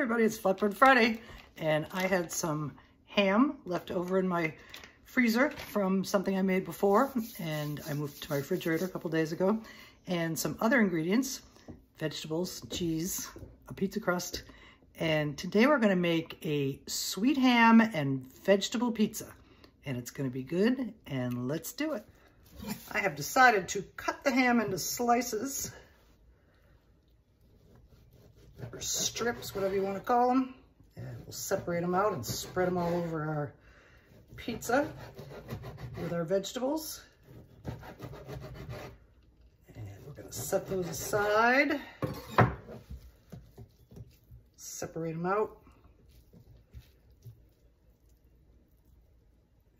everybody, it's Flatbread Friday, and I had some ham left over in my freezer from something I made before, and I moved to my refrigerator a couple days ago, and some other ingredients, vegetables, cheese, a pizza crust, and today we're gonna make a sweet ham and vegetable pizza, and it's gonna be good, and let's do it. I have decided to cut the ham into slices, or strips, whatever you want to call them, and we'll separate them out and spread them all over our pizza with our vegetables. And we're going to set those aside, separate them out,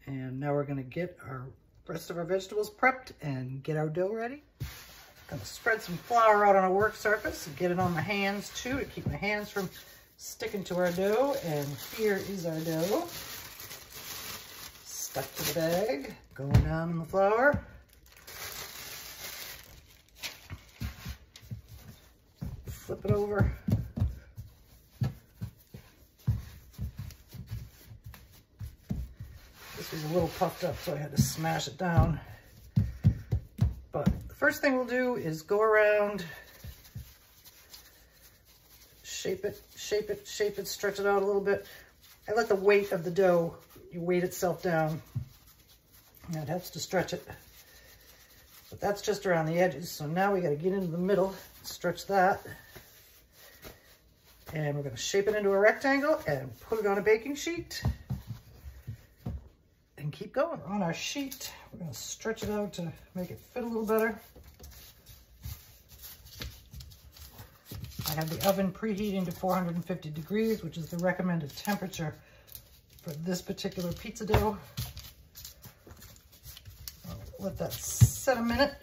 and now we're going to get our rest of our vegetables prepped and get our dough ready. I'm gonna spread some flour out on a work surface and get it on my hands too to keep my hands from sticking to our dough. And here is our dough. Stuck to the bag, going down in the flour. Flip it over. This was a little puffed up, so I had to smash it down. But the first thing we'll do is go around, shape it, stretch it out a little bit. I let the weight of the dough, you weight itself down, and that helps to stretch it. But that's just around the edges, so now we gotta get into the middle, stretch that. And we're gonna shape it into a rectangle and put it on a baking sheet. And keep going. On our sheet, we're going to stretch it out to make it fit a little better. I have the oven preheating to 450 degrees, which is the recommended temperature for this particular pizza dough. I'll let that set a minute.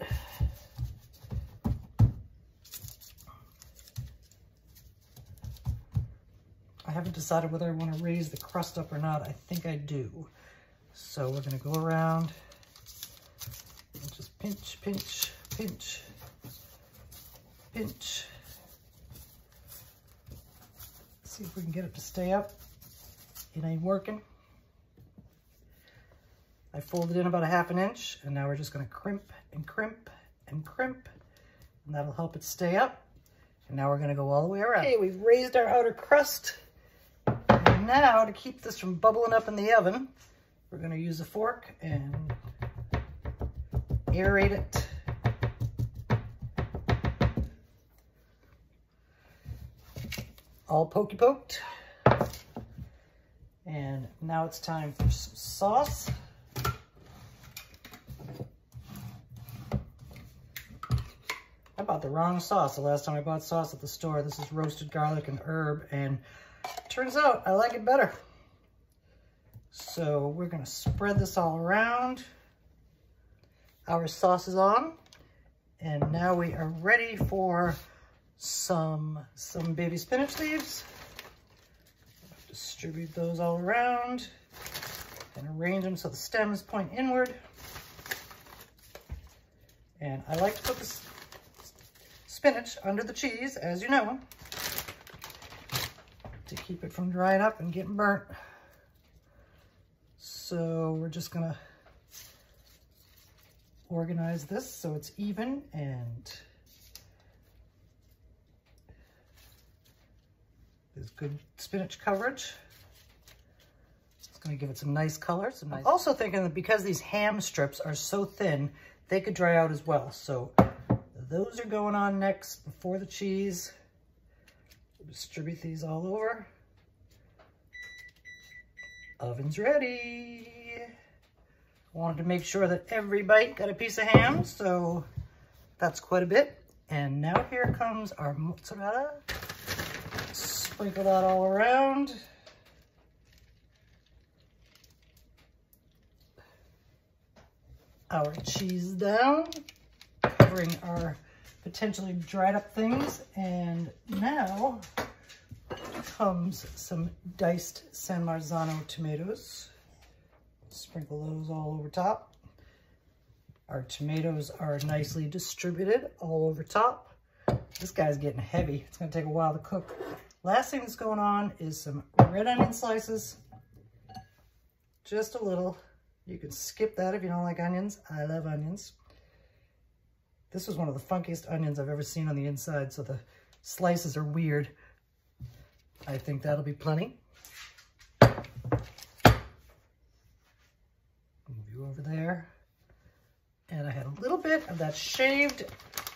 I haven't decided whether I want to raise the crust up or not. I think I do. So we're going to go around and just pinch, pinch, pinch, pinch. See if we can get it to stay up. It ain't working. I folded in about a ½ inch, and now we're just going to crimp and crimp and crimp, and that'll help it stay up. And now we're going to go all the way around. Okay, we've raised our outer crust. And now to keep this from bubbling up in the oven, we're going to use a fork and aerate it. All pokey poked. And now it's time for some sauce. I bought the wrong sauce the last time I bought sauce at the store. This is roasted garlic and herb, and turns out I like it better. So we're going to spread this all around. Our sauce is on. And now we are ready for some baby spinach leaves. Distribute those all around and arrange them so the stems point inward. And I like to put the spinach under the cheese, as you know, to keep it from drying up and getting burnt. So we're just gonna organize this so it's even, and there's good spinach coverage. It's gonna give it some nice color. I'm also thinking that because these ham strips are so thin, they could dry out as well. So those are going on next before the cheese. We'll distribute these all over. Oven's ready. Wanted to make sure that every bite got a piece of ham, so that's quite a bit. And now here comes our mozzarella. Sprinkle that all around. Our cheese down, covering our potentially dried up things. And now comes some diced San Marzano tomatoes. Sprinkle those all over top. Our tomatoes are nicely distributed all over top. This guy's getting heavy. It's gonna take a while to cook. Last thing that's going on is some red onion slices. Just a little. You can skip that if you don't like onions. I love onions. This was one of the funkiest onions I've ever seen on the inside, so the slices are weird. I think that'll be plenty. Move you over there. And I had a little bit of that shaved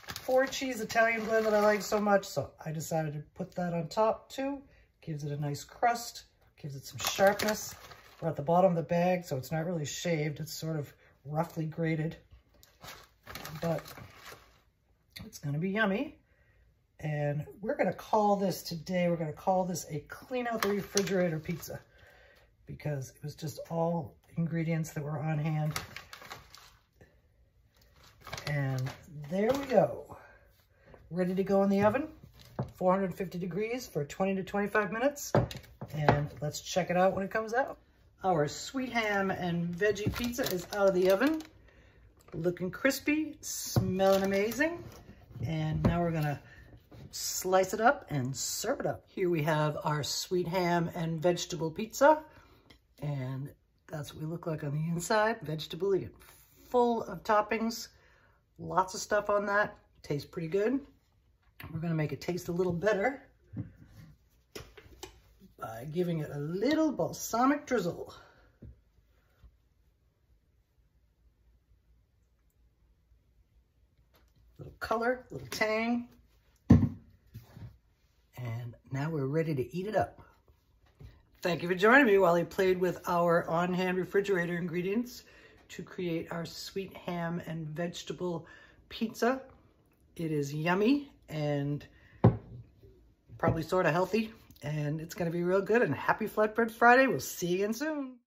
4-cheese Italian blend that I like so much, so I decided to put that on top too. Gives it a nice crust, gives it some sharpness. We're at the bottom of the bag, so it's not really shaved. It's sort of roughly grated, but it's gonna be yummy. And we're gonna call this today, we're gonna call this a clean out the refrigerator pizza, because it was just all ingredients that were on hand. And there we go. Ready to go in the oven, 450 degrees for 20 to 25 minutes. And let's check it out when it comes out. Our sweet ham and veggie pizza is out of the oven. Looking crispy, smelling amazing. And now we're gonna slice it up and serve it up. Here we have our sweet ham and vegetable pizza. And that's what we look like on the inside. Vegetable-y and full of toppings. Lots of stuff on that. Tastes pretty good. We're gonna make it taste a little better by giving it a little balsamic drizzle. Little color, little tang. And now we're ready to eat it up. Thank you for joining me while I played with our on-hand refrigerator ingredients to create our sweet ham and vegetable pizza. It is yummy and probably sort of healthy, and it's going to be real good. And happy Flatbread Friday. We'll see you again soon.